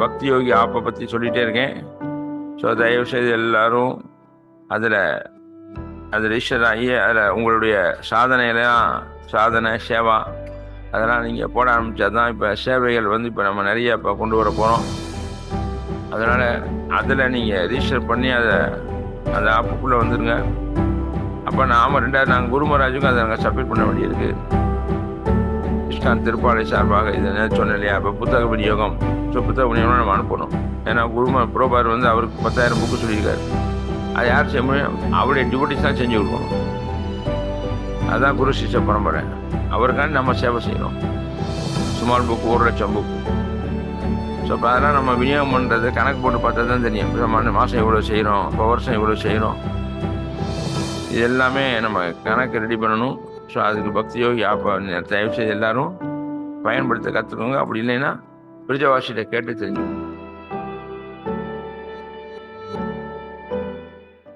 பக்தி யோகி ஆப்பை பற்றி சொல்லிகிட்டே இருக்கேன். ஸோ தயவுசெய்து எல்லோரும் அதில் ரிஜிஸ்டர் ஆகி அதில் உங்களுடைய சாதனை சேவா அதெல்லாம் நீங்கள் போட ஆரம்பித்தா தான் இப்போ சேவைகள் இப்போ நம்ம நிறைய இப்போ கொண்டு வர போகிறோம். அதனால் அதில் நீங்கள் ரிஜிஸ்டர் பண்ணி அந்த ஆப்புக்குள்ளே வந்துடுங்க. அப்போ நாங்கள் குருமராஜுக்கும் அதை நாங்கள் சப்மிட் பண்ண வேண்டியிருக்கு. இஸ்கான் திருப்பாலை சார்பாக இதை சொன்னேன் இல்லையா, இப்போ புத்தக விநியோகம். ஸோ புத்தக விநியோகம் நம்ம அனுப்பணும். ஏன்னா புரோபார் அவருக்கு 10,000 புக்கு சொல்லியிருக்காரு. அது யார் செய்ய முடியும்? அவருடைய டியூட்டிஸ் தான் செஞ்சு கொடுக்கணும். அதுதான் குரு சிஷ்ய பரம்பரை. அவருக்காண்டி நம்ம சேவை செய்யணும். Small book 1,00,000 book. ஸோ இப்போ அதெல்லாம் நம்ம விநியோகம் பண்ணுறது கணக்கு போட்டு பார்த்தா தான் தெரியும். நம்ம மாதம் இவ்வளோ செய்கிறோம், இப்போ வருஷம் இவ்வளோ செய்கிறோம். இது எல்லாமே நம்ம கணக்கு ரெடி பண்ணணும். ஸோ அதுக்கு பக்தி யோகி ஆப்பை தயவுசெய்து எல்லோரும் பயன்படுத்த கற்றுக்கோங்க. அப்படி இல்லைன்னா பிரிஜவாசிகிட்ட கேட்டு தெரிஞ்சுக்கணும்.